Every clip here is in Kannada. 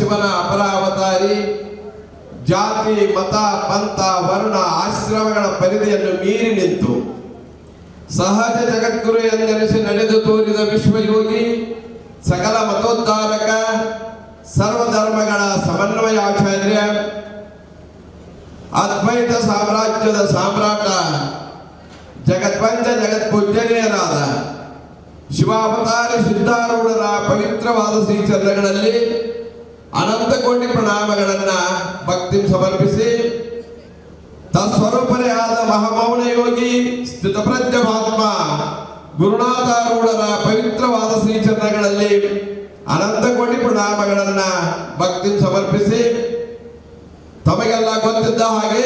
ಶಿವನ ಅಪರಾವತಾರಿ. ಜಾತಿ, ಮತ, ಪಂಥ, ವರ್ಣ, ಆಶ್ರಮಗಳ ಪರಿಧಿಯನ್ನು ಮೀರಿ ನಿಂತು ಸಹಜ ಜಗದ್ಗುರು ಎಂದೆನಿಸಿ ನಡೆದು ತೋರಿದ ವಿಶ್ವಯೋಗಿ, ಸಕಲ ಮತೋದ್ಧಾರಕ, ಸರ್ವಧರ್ಮಗಳ ಸಮನ್ವಯಾಚಾರ್ಯ, ಅದ್ವೈತ ಸಾಮ್ರಾಜ್ಯದ ಸಾಮ್ರಾಟ, ಜಗತ್ಪಂಚ ಜಗತ್ಪೂಜ್ಯನೀಯರಾದ ಶಿವಾವತಾರಿ ಸಿದ್ಧಾರೂಢರ ಪವಿತ್ರವಾದ ಶ್ರೀಚರಣಗಳಲ್ಲಿ ಅನಂತ ಕೋಟಿ ಪ್ರಣಾಮಗಳನ್ನ ಭಕ್ತಿ ಸಮರ್ಪಿಸಿ, ತತ್ಸ್ವರೂಪರೇ ಆದ ಮಹಾಮೌನ ಯೋಗಿ ಸ್ಥಿತಪ್ರಜ್ಞ ಮಹಾತ್ಮ ಗುರುನಾಥಾರೂಢರ ಪವಿತ್ರವಾದ ಶ್ರೀಚರಣಗಳಲ್ಲಿ ಅನಂತ ಕೋಟಿ ಪ್ರಣಾಮಗಳನ್ನ ಭಕ್ತಿ ಸಮರ್ಪಿಸಿ, ತಮಗೆಲ್ಲ ಗೊತ್ತಿದ್ದ ಹಾಗೆ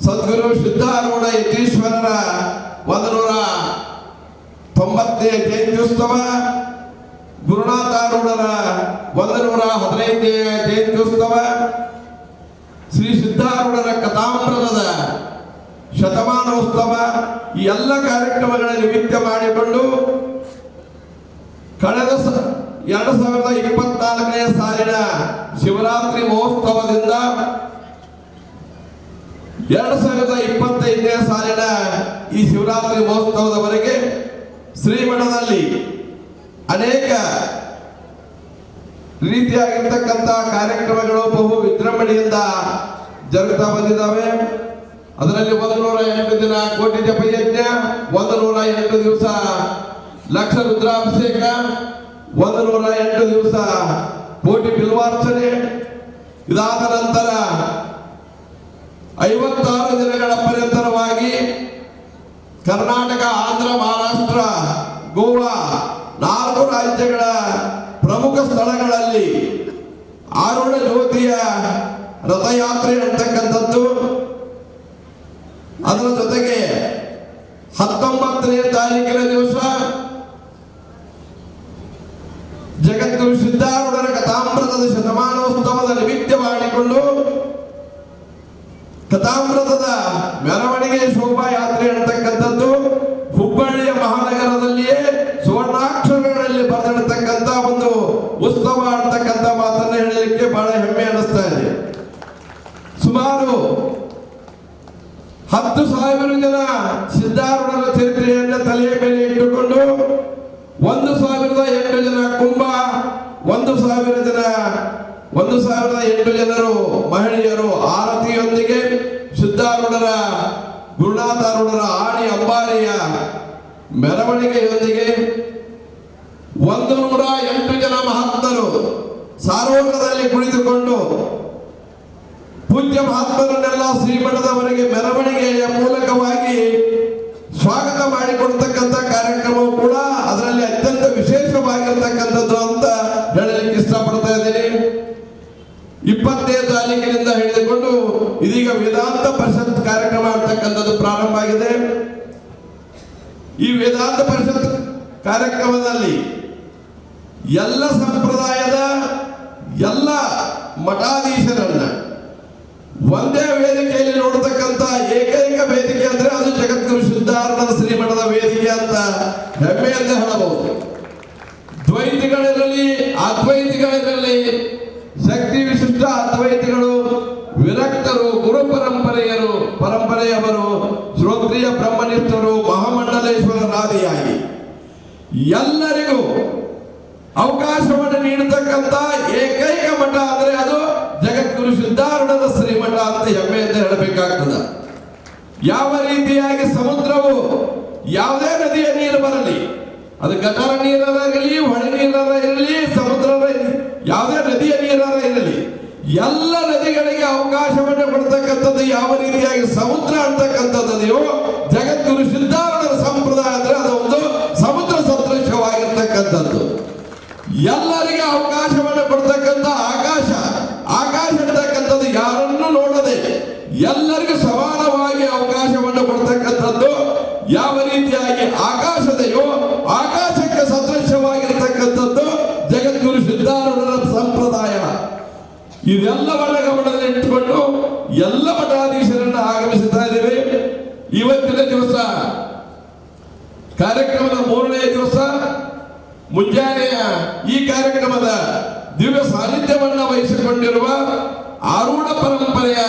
ಸದ್ಗುರು ಸಿದ್ಧಾರೂಢ ಯತೀಶ್ವರರ 190ನೇ ಜಯಂತ್ಯುತ್ಸವ, ಗುರುನಾಥಾರೂಢರ 115ನೇ ಜಯಂತ್ಯುತ್ಸವ, ಶ್ರೀ ಸಿದ್ಧಾರೂಢರ ಕಥಾಮೃತದ ಶತಮಾನೋತ್ಸವ ಈ ಎಲ್ಲ ಕಾರ್ಯಕ್ರಮಗಳ ನಿಮಿತ್ತ ಮಾಡಿಕೊಂಡು ಕಳೆದ 2024ನೇ ಸಾಲಿನ ಶಿವರಾತ್ರಿ ಮಹೋತ್ಸವದಿಂದ 2025ನೇ ಸಾಲಿನ ಈ ಶಿವರಾತ್ರಿ ಮಹೋತ್ಸವದವರೆಗೆ ಶ್ರೀಮಠದಲ್ಲಿ ಅನೇಕ ರೀತಿಯಾಗಿರ್ತಕ್ಕಂಥ ಕಾರ್ಯಕ್ರಮಗಳು ಬಹು ವಿಜೃಂಭಣೆಯಿಂದ ಜರುಗುತ್ತಾ ಬಂದಿದ್ದಾವೆ. ಅದರಲ್ಲಿ 108 ದಿನ ಕೋಟಿ ಜಪಯಜ್ಞ, 108 ದಿವಸ ಲಕ್ಷ ರುದ್ರಾಭಿಷೇಕ, 108 ದಿವಸ ಕೋಟಿ ಬಿಲ್ವಾರ್ಚನೆ, ಇದಾದ ನಂತರ 56 ದಿನಗಳ ಪರ್ಯಂತರವಾಗಿ ಕರ್ನಾಟಕ, ಆಂಧ್ರ, ಮಹಾರಾಷ್ಟ್ರ, ಗೋವಾ 4 ರಾಜ್ಯಗಳ ಪ್ರಮುಖ ಸ್ಥಳಗಳಲ್ಲಿ ಆರೂಢ ಜ್ಯೋತಿಯ ರಥಯಾತ್ರೆ ಅಂತಕ್ಕಂಥದ್ದು. ಅದರ ಜೊತೆಗೆ 19ನೇ ತಾರೀಕಿನ ದಿವಸ ಜಗದ್ಗುರು ಸಿದ್ಧಾರೂಢರ ಕಥಾಮೃತದ ಶತಮಾನೋತ್ಸವದ ನಿಮಿತ್ತ ಮಾಡಿಕೊಂಡು ಕಥಾಮೃತದ ಮೆರವಣಿಗೆ ಶೋಭಾಯಾತ್ರೆ ಅಂತಕ್ಕಂಥದ್ದು ಹುಬ್ಬಳ್ಳಿಯ ಮಹಾನಗರದಲ್ಲಿಯೇ ಸುವರ್ಣಾಕ್ಷರಗಳಲ್ಲಿ ಬರೆದಿಡತಕ್ಕಂಥ ಒಂದು ಉತ್ಸವ ಅಂತಕ್ಕಂಥ ಮಾತನ್ನು ಹೇಳಲಿಕ್ಕೆ ಬಹಳ ಹೆಮ್ಮೆ ಅನಿಸ್ತಾ ಇದೆ. ಸುಮಾರು 10,000 ಜನ ಸಿದ್ಧಾರೂಢರ ಚರಿತ್ರೆಯನ್ನು ತಲೆಯ ಮೇಲೆ ಇಟ್ಟುಕೊಂಡು 1,008 ಜನ ಕುಂಭ, 1,008 ಜನರು ಮಹಿಳೆಯರು ಆರತಿಯೊಂದಿಗೆ ಸಿದ್ಧಾರೂಢರ ಗುರುನಾಥಾರೂಢರ ಆಣಿ ಅಂಬಾರಿಯ ಮೆರವಣಿಗೆಯೊಂದಿಗೆ 108 ಜನ ಮಹಾತ್ಮರು ಸಾರೋಟದಲ್ಲಿ ಕುಳಿತುಕೊಂಡು ಪೂಜ್ಯ ಮಹಾತ್ಮರನ್ನೆಲ್ಲ ಶ್ರೀಮಠದವರೆಗೆ ಮೆರವಣಿಗೆಯ ಮೂಲಕವಾಗಿ ಸ್ವಾಗತ ಮಾಡಿಕೊಡ್ತಕ್ಕಂಥ ಕಾರ್ಯಕ್ರಮವು ಕೂಡ ಅದರಲ್ಲಿ ಅತ್ಯಂತ ವಿಶೇಷವಾಗಿರ್ತಕ್ಕಂಥದ್ದು ಅಂತ ಹೇಳಲಿಕ್ಕೆ ಇಷ್ಟಪಡ್ತಾ ಇದ್ದೀನಿ. 20ನೇ ತಾರೀಕಿನಿಂದ ಹಿಡಿದುಕೊಂಡು ಇದೀಗ ವೇದಾಂತ ಪರಿಷತ್ ಕಾರ್ಯಕ್ರಮ ಅಂತಕ್ಕಂಥದ್ದು ಪ್ರಾರಂಭ ಆಗಿದೆ. ಈ ವೇದಾಂತ ಪರಿಷತ್ ಕಾರ್ಯಕ್ರಮದಲ್ಲಿ ಎಲ್ಲ ಸಂಪ್ರದಾಯದ ಎಲ್ಲ ಮಠಾಧೀಶರನ್ನ ಒಂದೇ ವೇದಿಕೆಯಲ್ಲಿ ನೋಡತಕ್ಕಂಥ ಏಕೈಕ ವೇದಿಕೆ ಅಂದ್ರೆ ಅದು ಜಗದ್ಗುರು ಸಿದ್ಧಾರೂಢರ ಶ್ರೀಮಠದ ವೇದಿಕೆ ಅಂತ ಹೆಮ್ಮೆಯಿಂದ ಹೇಳಬಹುದು. ದ್ವೈತಿಗಳಿರಲಿ, ಅದ್ವೈತಿಗಳಿರಲಿ, ಶಕ್ತಿ ವಿಶಿಷ್ಟ ಅದ್ವೈತಿಗಳು, ವಿರಕ್ತರು, ಗುರು ಪರಂಪರೆಯವರು, ಶ್ರೋತ್ರಿಯ ಬ್ರಹ್ಮನಿಷ್ಠರು, ಮಹಾಮಂಡಲೇಶ್ವರರಾದಿಯಾಗಿ ಎಲ್ಲರಿಗೂ ಅವಕಾಶವನ್ನು ನೀಡತಕ್ಕಂಥ ಏಕೈಕ ಮಠ ಅಂದ್ರೆ ಅದು ಜಗದ್ಗುರು ಸಿದ್ಧಾರೂಢರ ಶ್ರೀಮಠ ಅಂತ ಹೆಮ್ಮೆಯಿಂದ ಹೇಳಬೇಕಾಗ್ತದೆ. ಯಾವ ರೀತಿಯಾಗಿ ಸಮುದ್ರವು ಯಾವುದೇ ನದಿಯ ನೀರು ಬರಲಿ, ಅದು ಗಟಾರ ನೀರಾರ ಇರಲಿ, ಹೊಳೆ ನೀರಾರ ಇರಲಿ, ಸಮುದ್ರದ ಯಾವುದೇ ನದಿಯ ನೀರಾರ ಇರಲಿ, ಎಲ್ಲ ನದಿಗಳಿಗೆ ಅವಕಾಶವನ್ನು ಕೊಡ್ತಕ್ಕಂಥದ್ದು ಯಾವ ರೀತಿಯಾಗಿ ಸಮುದ್ರ ಅಂತಕ್ಕಂಥದ್ದು ಜಗದ್ಗುರು ಸಿದ್ಧಾರೂಢರ ಸಂಪ್ರದಾಯ ಅಂದ್ರೆ ಅದು ಒಂದು ಸಮುದ್ರ ಸದೃಶವಾಗಿರ್ತಕ್ಕಂಥದ್ದು. ಎಲ್ಲರಿಗೆ ಅವಕಾಶವನ್ನು ಕೊಡ್ತಕ್ಕಂಥ ಆಕಾಶ ಅಂತಕ್ಕಂಥದ್ದು ಯಾರನ್ನು ನೋಡದೆ ಎಲ್ಲರಿಗೂ ಸಮಾನವಾಗಿ ಅವಕಾಶವನ್ನು ಕೊಡ್ತಕ್ಕಂಥದ್ದು ಯಾವ ರೀತಿಯಾಗಿ ಆಕಾಶದೆಯೋ ಆಕಾಶಕ್ಕೆ ಸದೃಶವಾಗಿರ್ತಕ್ಕಂಥದ್ದು ಜಗದ್ಗುರು ಸಿದ್ಧಾರೂಢರ ಸಂಪ್ರದಾಯ. ಇದೆಲ್ಲವನ್ನ ಗಮನದಲ್ಲಿ ಇಟ್ಟುಕೊಂಡು ಎಲ್ಲ ಮಠಾಧೀಶರನ್ನು ಆಗಮಿಸುತ್ತಾ ಇದ್ದೇವೆ. ಇವತ್ತಿನ ದಿವಸ ಕಾರ್ಯಕ್ರಮದ 3ನೇ ದಿವಸ ಮುಂಜಾನೆಯ ಈ ಕಾರ್ಯಕ್ರಮದ ದಿವ್ಯ ಸಾನ್ನಿಧ್ಯವನ್ನ ವಹಿಸಿಕೊಂಡಿರುವ ಆರೂಢ ಪರಂಪರೆಯ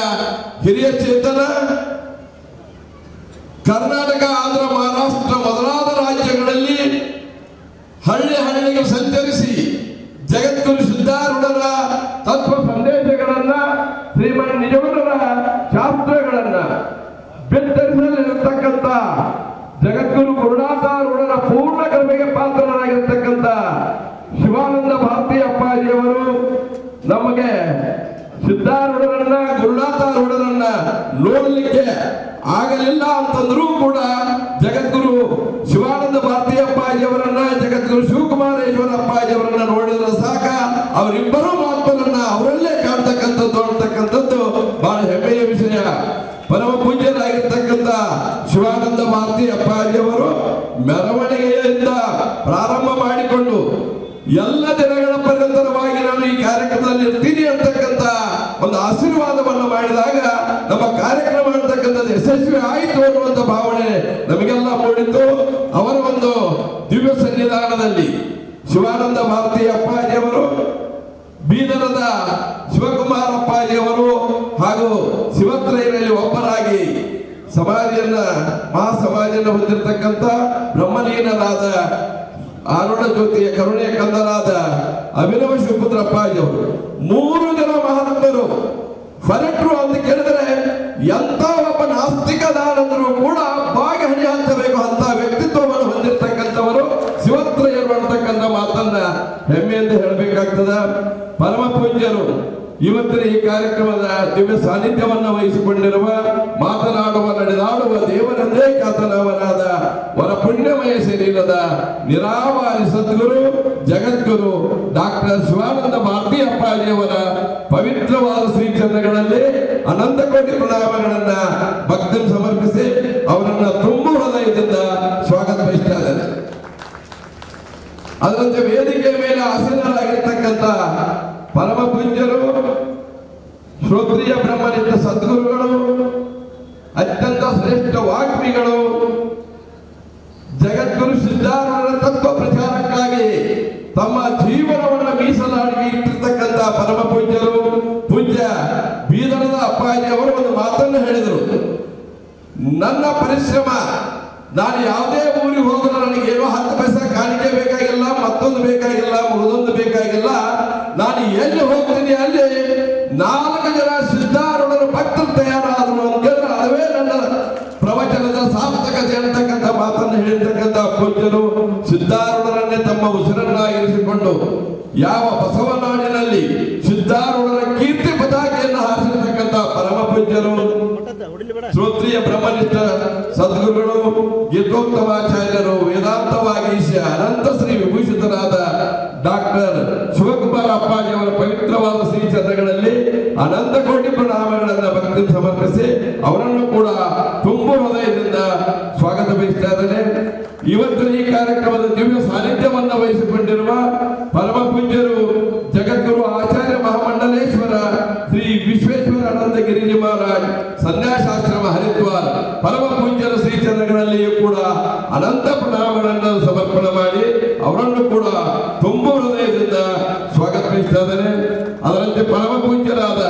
ಹಿರಿಯ ಚೇತನ, ಕರ್ನಾಟಕ, ಆಂಧ್ರ, ಮಹಾರಾಷ್ಟ್ರ ಮೊದಲಾದ ರಾಜ್ಯಗಳಲ್ಲಿ ಹಳ್ಳಿ ಹಳ್ಳಿಗೆ ಸಂಚರಿಸಿ ಜಗದ್ಗುರು ಸಿದ್ಧಾರೂಢರ ತತ್ವ ಸಂದೇಶಗಳನ್ನ, ಶ್ರೀಮನ್ ನಿಜಗುಣರ ಶಾಸ್ತ್ರಗಳನ್ನ ಬಿತ್ತರಿಸಲಿರತಕ್ಕಂಥ ಜಗದ್ಗುರು ಗುರುನಾಥರೂಢರ ಪೂರ್ಣ ಕೃಪೆಗೆ ಪಾತ್ರರಾಗಿರ್ತಕ್ಕಂಥ ಶಿವಾನಂದ ಭಾರತಿ ಅಪ್ಪಾಜಿಯವರು ನಮಗೆ ಸಿದ್ಧಾರೂಢರನ್ನ, ಗುರುನಾಥರೂಢರನ್ನ ನೋಡಲಿಕ್ಕೆ ಆಗಲಿಲ್ಲ ಅಂತಂದ್ರೂ ಕೂಡ ಜಗದ್ಗುರು ಶಿವಾನಂದ ಭಾರತಿ ಅಪ್ಪಾಜಿಯವರನ್ನ, ಜಗದ್ಗುರು ಶಿವಕುಮಾರೇಶ್ವರ ಅಪ್ಪಾಜಿಯವರನ್ನ ನೋಡಿದ್ರೆ ಸಾಕ, ಅವರಿಬ್ಬರು ಮಾತುಗಳನ್ನ ಅವರಲ್ಲೇ ಕಾಣ್ತಕ್ಕಂಥದ್ದು ಅಂತಕ್ಕಂಥದ್ದು ಬಹಳ ಹೆಮ್ಮೆಯ ವಿಷಯ. ಪರಮ ಪೂಜ್ಯರಾಗಿರ್ತಕ್ಕಂಥ ಶಿವಾನಂದ ಭಾರತಿ ಅಪ್ಪಾಜಿಯವರು ಮೆರವಣಿಗೆಯಿಂದ ಪ್ರಾರಂಭ ಮಾಡಿಕೊಂಡು ಎಲ್ಲ ದಿನಗಳ ಪರ್ಯಂತರವಾಗಿ ನಾನು ಈ ಕಾರ್ಯಕ್ರಮದಲ್ಲಿ ಇರ್ತೀನಿ ಅಂತಕ್ಕಂಥ ಒಂದು ಆಶೀರ್ವಾದವನ್ನು ಮಾಡಿದಾಗ ನಮ್ಮ ಕಾರ್ಯಕ್ರಮ ಅಂತಕ್ಕಂಥದ್ದು ಯಶಸ್ವಿ ಆಯಿತು ಅನ್ನುವಂಥ ಭಾವನೆ ನಮಗೆಲ್ಲ ಮೂಡಿತು. ಅವರ ಒಂದು ದಿವ್ಯ ಸನ್ನಿಧಾನದಲ್ಲಿ ಶಿವಾನಂದ ಭಾರತಿ ಅಪ್ಪಾಜಿಯವರು, ಬೀದರದ ಶಿವಕುಮಾರ ಅಪ್ಪಾಜಿಯವರು ಹಾಗೂ ಶಿವತ್ರಯರಲ್ಲಿ ಒಬ್ಬರಾಗಿ ಸಮಾಧಿಯನ್ನ, ಮಹಾಸಮಾಧಿಯನ್ನು ಹೊಂದಿರತಕ್ಕಂಥ ಬ್ರಹ್ಮಲೀನರಾದ ಆರೂಢ ಜ್ಯೋತಿಯ ಕರುಣೆಯ ಕಂದರಾದ ಅಭಿನವ ಶಿವಪುತ್ರ ಅಪ್ಪಾಜಿಯವರು 3 ಜನ ಮಹಾತ್ಮರು ಹೊರಟರು ಅಂತ ಕೇಳಿದ್ರೆ ಎಂತ ಒಬ್ಬ ನಾಸ್ತಿಕದಾನಂದರು ಕೂಡ ಬಾಗಿ ಹಣಿ ಹಂಚಬೇಕು ಅಂತ ವ್ಯಕ್ತಿತ್ವವನ್ನು ಹೊಂದಿರತಕ್ಕಂಥವರು ಶಿವತ್ರಯರು ಅಂತಕ್ಕಂಥ ಮಾತನ್ನ ಹೆಮ್ಮೆಯಿಂದ ಹೇಳಬೇಕಾಗ್ತದ. ಪರಮ ಪೂಜ್ಯರು ಇವತ್ತಿನ ಈ ಕಾರ್ಯಕ್ರಮದ ದಿವ್ಯ ಸಾನ್ನಿಧ್ಯವನ್ನ ವಹಿಸಿಕೊಂಡಿರುವ, ಮಾತನಾಡುವ, ನಡೆದಾಡುವ ದೇವರನ್ನೇ ಖ್ಯಾತನಾಮರಾದ ವರ ಪುಣ್ಯಮಯ ಶರೀರದ ನಿರಾವಾರಿ ಸದ್ಗುರು ಜಗದ್ಗುರು ಡಾಕ್ಟರ್ ಶಿವಾನಂದ ಭಾರತಿ ಅಪ್ಪಾಜಿಯವರ ಪವಿತ್ರವಾದ ಶ್ರೀಚರಣಗಳಲ್ಲಿ ಅನಂತ ಕೋಟಿ ಪ್ರಣಾಮಗಳನ್ನ ಭಕ್ತಿ ಸಮರ್ಪಿಸಿ ಅವರನ್ನ ತುಂಬು ಹೃದಯದಿಂದ ಸ್ವಾಗತ ಬಯಸ್ತಾ ಇದ್ದಾರೆ. ಅದರಂತೆ ವೇದಿಕೆಯ ಮೇಲೆ ಆಸೀನರಾಗಿರ್ತಕ್ಕಂಥ ಪರಮ ಪೂಜ್ಯರು, ಶ್ರೋತ್ರಿಯ ಬ್ರಹ್ಮನಿಷ್ಠ ಸದ್ಗುರುಗಳು, ಅತ್ಯಂತ ಶ್ರೇಷ್ಠ ವಾಗ್ಮಿಗಳು, ಜಗದ್ಗುರು ಸಿದ್ಧಾರೂಢರ ತತ್ವ ಪ್ರಚಾರಕ್ಕಾಗಿ ತಮ್ಮ ಜೀವನವನ್ನು ಮೀಸಲಾಗಿ ಇಟ್ಟಿರ್ತಕ್ಕಂಥ ಪರಮ ಪೂಜ್ಯರು, ಪೂಜ್ಯ ಬೀದರದ ಅಪ್ಪಾಜಿ ಅವರು ಒಂದು ಮಾತನ್ನು ಹೇಳಿದರು. ನನ್ನ ಪರಿಶ್ರಮ, ನಾನು ಯಾವುದೇ ಊರಿಗೆ ಹೋದರೂ ನನಗೆ ಏನೋ 10 ಪೈಸೆ ಕಾಣಿಕೆ ಬೇಕಾಗಿಲ್ಲ, ಮತ್ತೊಂದು ಬೇಕಾಗಿಲ್ಲ, ಮುಗಿದೊಂದು ಬೇಕಾಗಿಲ್ಲ. ನಾನು ಎಲ್ಲಿ ಹೋಗ್ತೀನಿ ಅಲ್ಲಿ 4 ಜನ ಸಿದ್ಧಾರೂಢರ ಭಕ್ತರು ತಯಾರಾದರು ಅಂತಂದ್ರೆ ಅದುವೇ ನನ್ನ ಪ್ರವಚನದ ಸಾರ್ಥಕತೆ ಅಂತಕ್ಕಂಥ ಮಾತನ್ನು ಹೇಳಿರ್ತಕ್ಕಂಥ ಪೂಜ್ಯರು ಸಿದ್ಧಾರೂಢರನ್ನೇ ತಮ್ಮ ಉಸಿರನ್ನಾಗಿರಿಸಿಕೊಂಡು ಯಾವ ಬಸವನಾಡಿನಲ್ಲಿ ಸಿದ್ಧಾರೂಢರ ಕೀರ್ತಿ ಪತಾಕೆಯನ್ನು ಹಾರಿಸಿರ್ತಕ್ಕಂಥ ಪರಮ ಪೂಜ್ಯರು, ಶ್ರೋತ್ರಿಯ ಬ್ರಹ್ಮನಿಷ್ಠ ಸದ್ಗುರುಗಳು, ಗೀತೋತ್ತಮಾಚಾರ್ಯರು, ವೇದಾಂತವಾಗೀಶ ಅನಂತ ಶ್ರೀ ವಿಭೂಷಿತರಾದ ಡಾಕ್ಟರ್ ಶಿವಕುಮಾರ ಅಪ್ಪಾಜಿಯವರ ಪವಿತ್ರವಾದ ಶ್ರೀಚರಣಗಳಲ್ಲಿ ಅನಂತ ಕೋಟಿ ಪ್ರಣಾಮಗಳನ್ನು ಭಕ್ತಿ ಸಮರ್ಪಿಸಿ ಅವರನ್ನು ಕೂಡ ತುಂಬು ಹೃದಯದಿಂದ ಸ್ವಾಗತ ಬಯಸ್ತಾ ಇದ್ದೇನೆ. ಇವತ್ತಿನ ಈ ಕಾರ್ಯಕ್ರಮದ ದಿವ್ಯ ಸಾನ್ನಿಧ್ಯವನ್ನ ವಹಿಸಿಕೊಂಡಿರುವ ಪರಮ ಪೂಜ್ಯರು ಜಗದ್ಗುರು ಆಚಾರ್ಯ ಮಹಾಮಂಡಲೇಶ್ವರ ಶ್ರೀ ವಿಶ್ವೇಶ್ವರ ಅನಂತ ಗಿರಿಜಿ ಮಹಾರಾಜ್ ಸನ್ಯಾಸಾಶ್ರಮ ಹರಿದ್ವಾರ ಪರಮ ಪೂಜ್ಯರ ಶ್ರೀಚರಣಗಳಲ್ಲಿಯೂ ಕೂಡ ಅನಂತ ಪ್ರಣಾಮಗಳನ್ನು ಸಮರ್ಪಣೆ ಮಾಡಿ ಅವರನ್ನು ಕೂಡ ತುಂಬು ಹೃದಯದಿಂದ ಸ್ವಾಗತ ಬಯಸ್ತಾ ಇದ್ದೇನೆ. ಅದರಂತೆ ಪರಮ ಪೂಜ್ಯರಾದ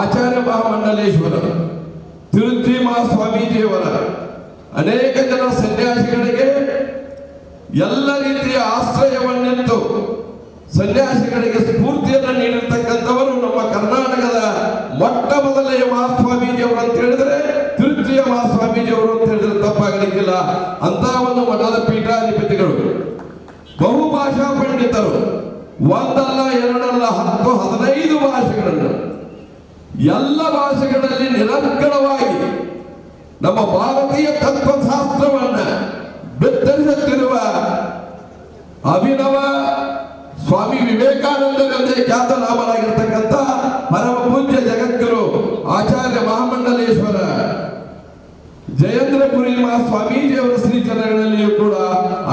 ಆಚಾರ್ಯ ಮಹಾಮಂಡಲೇಶ್ವರ ತಿರುಚಿ ಮಹಾಸ್ವಾಮೀಜಿಯವರ ಅನೇಕ ಜನ ಸನ್ಯಾಸಿಗಳಿಗೆ ಎಲ್ಲ ರೀತಿಯ ಆಶ್ರಯವನ್ನಿತ್ತು ಸನ್ಯಾಸಿಗಳಿಗೆ ಸ್ಫೂರ್ತಿಯನ್ನು ನೀಡಿರ್ತಕ್ಕಂಥವರು ನಮ್ಮ ಕರ್ನಾಟಕದ ಮೊಟ್ಟ ಮೊದಲನೆಯ ಮಹಾಸ್ವಾಮೀಜಿಯವರು ಅಂತ ಹೇಳಿದ್ರೆ ತಿರುಚಿಯ ಮಹಾಸ್ವಾಮೀಜಿಯವರು ಅಂತ ಹೇಳಿದ್ರೆ ತಪ್ಪಾಗಲಿಕ್ಕಿಲ್ಲ. ಅಂತ ಒಂದು ಮಠದ ಪೀಠಾಧಿಪತಿಗಳು, ಬಹುಭಾಷಾ ಪಂಡಿತರು, ಒಂದಲ್ಲ ಎರಡಲ್ಲ 10, 15 ಭಾಷೆಗಳನ್ನು ಎಲ್ಲ ಭಾಷೆಗಳಲ್ಲಿ ನಿರಂತರವಾಗಿ ನಮ್ಮ ಭಾರತೀಯ ತತ್ವಶಾಸ್ತ್ರವನ್ನ ಬಿತ್ತರಿಸುತ್ತಿರುವ ಅಭಿನವ ಸ್ವಾಮಿ ವಿವೇಕಾನಂದರಂದೇ ಖ್ಯಾತನಾಮರಾಗಿರ್ತಕ್ಕಂಥ ಪರಮ ಪೂಜ್ಯ ಜಗದ್ಗುರು ಆಚಾರ್ಯ ಮಹಾಮಂಡಲೇಶ್ವರ ಜಯೇಂದ್ರಪುರಿ ಮಹಾಸ್ವಾಮೀಜಿಯವರ ಶ್ರೀಚರಣಗಳಲ್ಲಿಯೂ ಕೂಡ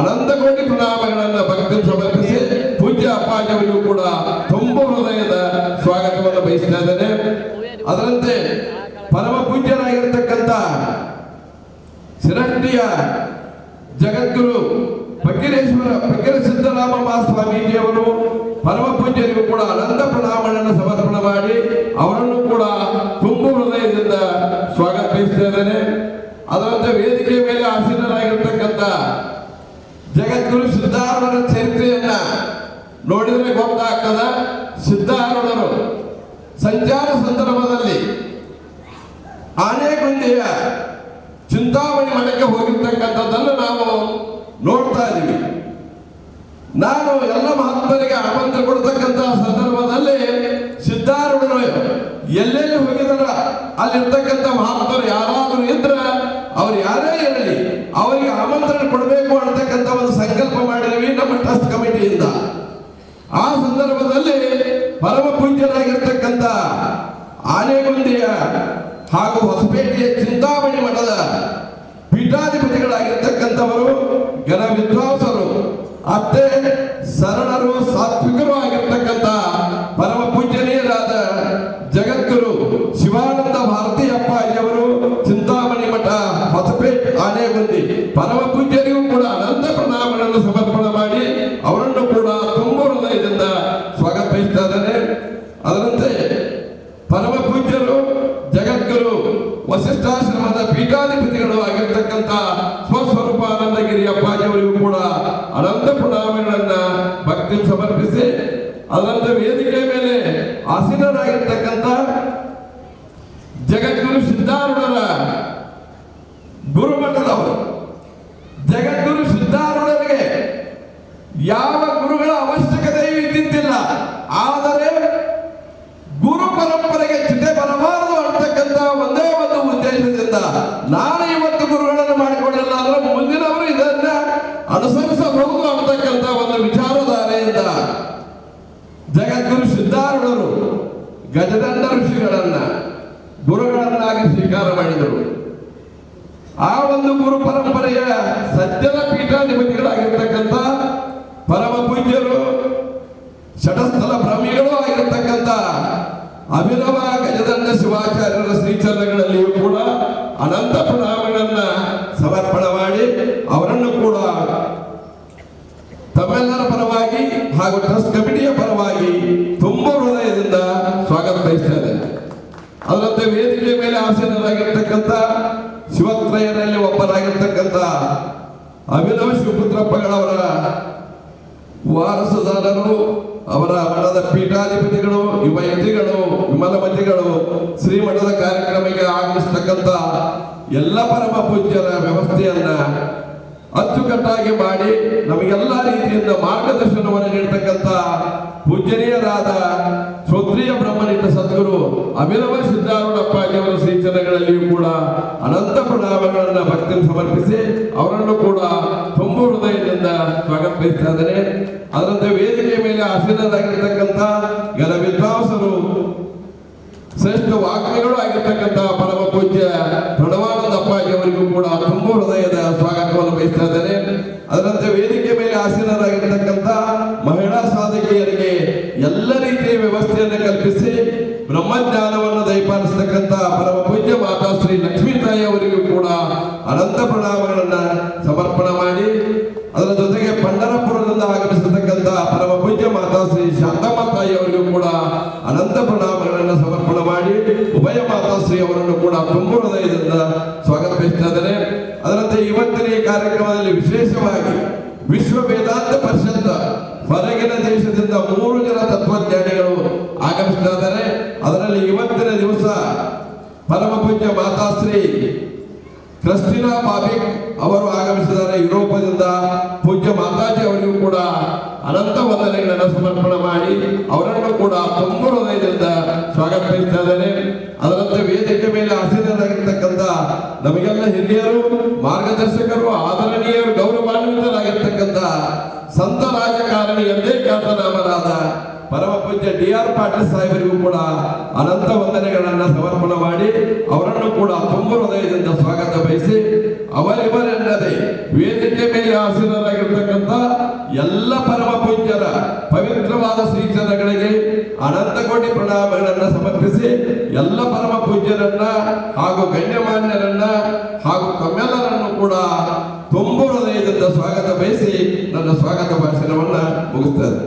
ಅನಂತ ಕೋಟಿ ಪ್ರಣಾಮಗಳನ್ನು ಭಕ್ತಿ ಸಮರ್ಪಿಸಿ ಪೂಜ್ಯ ಅಪ್ಪಾಜಿಯವರಿಗೂ ಕೂಡ ತುಂಬು ಹೃದಯದ ಸ್ವಾಗತವನ್ನು ಬಯಸ್ತಾ ಇದ್ದೇನೆ. ಅದರಂತೆ ಪರಮ ಪೂಜ್ಯರಾಗಿರ್ತಕ್ಕಂಥ ಶಿರಟ್ಟಿಯ ಜಗದ್ಗುರು ಫಕೀರ ಸಿದ್ದರಾಮ ಮಹಾಸ್ವಾಮೀಜಿಯವರು ಪರಮ ಪೂಜ್ಯರಿಗೂ ಕೂಡ ಅನಂತ ಪ್ರಣಾಮಗಳನ್ನು ಸಮರ್ಪಣೆ ಮಾಡಿ ಅವರನ್ನು ಕೂಡ ತುಂಬು ಹೃದಯದಿಂದ ಸ್ವಾಗತಿಸ್ತಾ ಇದ್ದೇನೆ. ಅದರಂತೆ ವೇದಿಕೆ ಮೇಲೆ ಆಸೀನರಾಗಿರ್ತಕ್ಕಂಥ ಜಗದ್ಗುರು ಸಿದ್ಧಾರೂಢರ ಚರಿತ್ರೆಯನ್ನ ನೋಡಿದರೆ ಗೊತ್ತಾಗ್ತದ. ಸಿದ್ಧಾರೂಢರು ಸಂಚಾರ ಸಂದರ್ಭದಲ್ಲಿ ಆನೆಗುಂದಿಯ ಚಿಂತಾಮಣಿ ಮಠಕ್ಕೆ ಹೋಗಿರ್ತಕ್ಕಂಥದ್ದನ್ನು ನಾವು ನೋಡ್ತಾ ಇದ್ದೀವಿ. ನಾನು ಎಲ್ಲ ಮಹಾತ್ಮರಿಗೆ ಆಮಂತ್ರಣ ಕೊಡ್ತಕ್ಕಂತಹ ಸಂದರ್ಭದಲ್ಲಿ ಸಿದ್ಧಾರೂಢರು ಎಲ್ಲೆಲ್ಲಿ ಹೋಗಿದಾರ ಅಲ್ಲಿರ್ತಕ್ಕಂಥ ಮಹಾತ್ಮರು ಯಾರಾದರೂ ಇದ್ರ ಅವ್ರು ಯಾರೇ ಇರಲಿ ಅವರಿಗೆ ಆಮಂತ್ರಣ ಕೊಡಬೇಕು ಅಂತಕ್ಕಂಥ ಒಂದು ಸಂಕಲ್ಪ ಮಾಡಿದ್ವಿ ನಮ್ಮ ಟ್ರಸ್ಟ್ ಕಮಿಟಿಯಿಂದ. ಆ ಸಂದರ್ಭದಲ್ಲಿ ಪರಮ ಪೂಜ್ಯರಾಗಿರ್ತಕ್ಕಂಥ ಆನೆಗುಂದಿಯ ಹಾಗೂ ಹೊಸಪೇಟೆಯ ಚಿಂತಾಮಣಿ ಮಠದ ಪೀಠಾಧಿಪತಿಗಳಾಗಿರ್ತಕ್ಕಂಥವರು ಘನ ವಿದ್ವಾಂಸರು, ಅಷ್ಟೇ ಸರಳರು, ಸಾತ್ವಿಕರು ಆಗಿರ್ತಕ್ಕಂಥ ಪರಮ ಪೂಜನೀಯರಾದ ಜಗದ್ಗುರು ಶಿವಾನಂದ ಭಾರತಿ ಅಪ್ಪಾಜಿಯವರು ಚಿಂತಾಮಣಿ ಮಠ ಹೊಸಪೇಟೆ ಆನೆಗುಂದಿ ಪರಮ ಪೂಜ್ಯರಿಗೂ ಕೂಡ ಅನಂತ ಪ್ರಣಾಮಗಳನ್ನು ಸಮರ್ಪಣೆ ಮಾಡಿ ಅವರನ್ನು ಕೂಡ ತುಂಬ ಹೃದಯದಿಂದ ಸ್ವಾಗತಿಸ್ತಾ ಇದ್ದಾರೆ. ಅದರಂತೆ ಪರಮ ಪೂಜ್ಯರು ಜಗದ್ಗುರು ವಸಿಷ್ಠಾಶ್ರಮದ ಪೀಠಾಧಿಪತಿಗಳು ಆಗಿರ್ತಕ್ಕಂಥ ಸ್ವಸ್ವರೂಪಾನಂದಗಿರಿ ಅಪ್ಪಾಜಿಯವರಿಗೂ ಕೂಡ ಅನಂತ ಪ್ರಣಾಮಗಳನ್ನ ಭಕ್ತಿ ಸಮರ್ಪಿಸಿ ಅದರಂತೆ ವೇದಿಕೆ ಮೇಲೆ ಆಸೀನರಾಗಿರ್ತಕ್ಕಂಥ ಜಗದ್ಗುರು ಸಿದ್ಧಾರೂಢರ ಗುರುಮಠದವರು. ಜಗದ್ಗುರು ಸಿದ್ಧಾರೂಢರಿಗೆ ಯಾವ ಗುರುಗಳ ಅವಶ್ಯಕತೆಯೂ ಇದ್ದಿದ್ದಿಲ್ಲ. ಆದರೆ ಗುರು ಪರಂಪರೆಗೆ ಚಿತೆ ಬರಬಾರದು ಅಂತಕ್ಕಂಥ ಒಂದೇ ಒಂದು ಉದ್ದೇಶದಿಂದ ನಾನು ಇವತ್ತು ಗುರುಗಳನ್ನು ಮಾಡಿಕೊಳ್ಳಿಲ್ಲ ಅಂದ್ರೆ ಮುಂದಿನವರು ಇದನ್ನ ಅನುಸರಿಸಬಹುದು ಅಂತಕ್ಕಂಥ ಒಂದು ವಿಚಾರಧಾರೆಯಿಂದ ಜಗದ್ಗುರು ಸಿದ್ಧಾರೂಢರು ಗಜದಂಡ ಋಷಿಗಳನ್ನ ಗುರುಗಳನ್ನಾಗಿ ಸ್ವೀಕಾರ ಮಾಡಿದರು. ಆ ಒಂದು ಗುರು ಪರಂಪರೆಯ ಸಜ್ಜನ ಪೀಠಾಧಿಪತಿಗಳಾಗಿರ್ತಕ್ಕಂಥ ಪರಮ ಪೂಜ್ಯರು ಷಟಸ್ಥಲ ಭ್ರಮಿಗಳು ಆಗಿರತಕ್ಕಂಥ ಅಭಿನವ ಗಜದಂಡ ಶಿವಾಚಾರ್ಯರ ಶ್ರೀಚರಣಗಳಲ್ಲಿಯೂ ಕೂಡ ಅನಂತ ಪ್ರಣಾಮಗಳನ್ನ ಸಮರ್ಪಣೆ ಮಾಡಿ ಅವರನ್ನು ಕೂಡ ತಮ್ಮೆಲ್ಲರ ಪರವಾಗಿ ಹಾಗೂ ಟ್ರಸ್ಟ್ ಕಮಿಟಿಯ ಪರವಾಗಿ ತುಂಬ ಹೃದಯದಿಂದ ಸ್ವಾಗತ ಬಯಸ್ತಾ ಇದ್ದೇನೆ. ಅದರಂತೆ ವೇದಿಕೆ ಮೇಲೆ ಆಸೀನರಾಗಿರ್ತಕ್ಕಂಥ ಶಿವತ್ರಯರಲ್ಲಿ ಒಬ್ಬರಾಗಿರ್ತಕ್ಕಂಥ ಅಭಿನವ ಶಿವಪುತ್ರಪ್ಪಗಳವರ ವಾರಸುದಾರರು, ಅವರ ಮಠದ ಪೀಠಾಧಿಪತಿಗಳು, ಯುವ ಯತಿಗಳು, ವಿಮಲಮತಿಗಳು, ಶ್ರೀಮಠದ ಕಾರ್ಯಕ್ರಮಕ್ಕೆ ಆಗಮಿಸತಕ್ಕಂಥ ಎಲ್ಲ ಪರಮ ಪೂಜ್ಯರ ವ್ಯವಸ್ಥೆಯನ್ನ ಅಚ್ಚುಕಟ್ಟಾಗಿ ಮಾಡಿ ನಮಗೆಲ್ಲ ರೀತಿಯಿಂದ ಮಾರ್ಗದರ್ಶನವನ್ನು ನೀಡತಕ್ಕಂಥ ಪೂಜ್ಯನೀಯರಾದ ಶ್ರೋತ್ರಿಯ ಬ್ರಹ್ಮನಿಷ್ಠ ಸದ್ಗುರು ಅಭಿನವ ಸಿದ್ಧಾರೂಢಪ್ಪಾಜಿಯವರ ಶ್ರೀಚರಣಗಳಲ್ಲಿಯೂ ಕೂಡ ಅನಂತ ಪ್ರಣಾಮಗಳನ್ನು ಭಕ್ತಿ ಸಮರ್ಪಿಸಿ ಅವರನ್ನು ಕೂಡ ತುಂಬ ಹೃದಯದಿಂದ ಸ್ವಾಗತ ಬಯಸ್ತಾ ಇದ್ದೇನೆ. ಅದರಂತೆ ವೇದಿಕೆಯ ಮೇಲೆ ಆಸೀನರಾಗಿರ್ತಕ್ಕಂಥ ಘನ ವಿದ್ವಾಂಸರು, ಶ್ರೇಷ್ಠ ವಾಗ್ಮಿಗಳು ಆಗಿರ್ತಕ್ಕಂಥ ಪರಮ ಪೂಜ್ಯ ಪ್ರಣವಾನಂದ ಅಪ್ಪಾಜಿ ಅವರಿಗೂ ಕೂಡ ತುಂಬ ಹೃದಯದ ಸ್ವಾಗತವನ್ನು ಬಯಸ್ತಾ ಇದ್ದೇನೆ. ಅದರಂತೆ ವೇದಿಕೆ ಮೇಲೆ ಆಸೀನರಾಗಿರ್ತಕ್ಕಂಥ ಮಹಿಳಾ ಸಾಧಕಿಯರಿಗೆ ಎಲ್ಲ ರೀತಿಯ ವ್ಯವಸ್ಥೆಯನ್ನು ಕಲ್ಪಿಸಿ ಬ್ರಹ್ಮಜ್ಞಾನವನ್ನು ದಯಪಾಲಿಸತಕ್ಕಂಥ ಪರಮ ಪೂಜ್ಯ ಮಾತಾ ಶ್ರೀ ಲಕ್ಷ್ಮೀ ತಾಯಿ ಅವರಿಗೂ ಕೂಡ ಅನಂತ ಪ್ರಣಾಮಗಳನ್ನ ಸಮರ್ಪಣೆ ಮಾಡಿ ಅದರ ಜೊತೆಗೆ ಪಂಡರಪುರದಿಂದ ಆಗಮಿಸತಕ್ಕಂಥ ಪರಮ ಪೂಜ್ಯ ಮಾತಾ ಶ್ರೀ ಶಾಂತಮ್ಮ ತಾಯಿ ಅವರಿಗೂ ಕೂಡ ಅನಂತ ಪ್ರಣಾಮಗಳನ್ನು ಸಮರ್ಪಣೆ ಮಾಡಿ ಉಭಯ ಮಾತಾಶ್ರೀ ಅವರನ್ನು ಕೂಡ ತುಂಬ ಹೃದಯದಿಂದ ಸ್ವಾಗತ ಬಯಸ್ತಾ ಇದ್ದಾರೆ. ಅದರಂತೆ ಇವತ್ತಿನ ಈ ಕಾರ್ಯಕ್ರಮದಲ್ಲಿ ವಿಶೇಷವಾಗಿ ವಿಶ್ವ ವೇದಾಂತ ಪರಿಷತ್ ಹೊರಗಿನ ದೇಶದಿಂದ 3 ಜನ ತತ್ವಜ್ಞಾನಿಗಳು ಆಗಮಿಸ್ತಾ ಇದ್ದಾರೆ. ಅದರಲ್ಲಿ ಇವತ್ತಿನ ದಿವಸ ಪರಮ ಪೂಜ್ಯ ಮಾತಾಶ್ರೀ ಕ್ರಿಸ್ಟಿನಾ ಬಾಬಿಕ್ ಅವರು ಆಗಮಿಸಿದ್ದಾರೆ ಯುರೋಪದಿಂದ. ಪೂಜ್ಯ ಮಾತಾಜಿ ಅವರಿಗೂ ಕೂಡ ಅನಂತ ವಂದನೆಗಳನ್ನು ಸಮರ್ಪಣೆ ಮಾಡಿ ಅವರನ್ನು ಕೂಡ ತುಂಬ ಹೃದಯದಿಂದ ಸ್ವಾಗತ ಬಯಸ್ತಾ ಇದ್ದೇನೆ. ಅದರಂತೆ ವೇದಿಕೆ ಮೇಲೆ ಆಸೀನರಾಗಿರ್ತಕ್ಕಂಥ ನಮಗೆಲ್ಲ ಹಿರಿಯರು, ಮಾರ್ಗದರ್ಶಕರು, ಆದರಣೀಯರು, ಗೌರವಾನ್ವಿತರಾಗಿರ್ತಕ್ಕಂಥ ಸಂತ ರಾಜಕಾರಣಿ ಎಂದೇ ಖ್ಯಾತನಾಮರಾದ ಪರಮ ಪೂಜ್ಯ DR ಪಾಟೀಲ್ ಸಾಹೇಬರಿಗೂ ಕೂಡ ಅನಂತ ವಂದನೆಗಳನ್ನು ಸಮರ್ಪಣೆ ಮಾಡಿ ಅವರನ್ನು ಕೂಡ ತುಂಬ ಹೃದಯದಿಂದ ಸ್ವಾಗತ ಬಯಸಿ ಅವರಿವರೆನ್ನದೇ ವೇದಿಕೆ ಮೇಲೆ ಆಸೀನರಾಗಿರ್ತಕ್ಕಂಥ ಎಲ್ಲ ಪರಮ ಪೂಜ್ಯರ ಪವಿತ್ರವಾದ ಶ್ರೀಚರಣಗಳಿಗೆ ಅನಂತ ಕೋಟಿ ಪ್ರಣಾಮಗಳನ್ನು ಸಮರ್ಪಿಸಿ ಎಲ್ಲ ಪರಮ ಪೂಜ್ಯರನ್ನ ಹಾಗೂ ಗಣ್ಯಮಾನ್ಯರನ್ನ ಹಾಗೂ ತಮ್ಮೆಲ್ಲರನ್ನು ಕೂಡ ತುಂಬ ಹೃದಯದಿಂದ ಸ್ವಾಗತ ಬಯಸಿ ನನ್ನ ಸ್ವಾಗತ ಭಾಷಣವನ್ನ ಮುಗಿಸ್ತೇನೆ.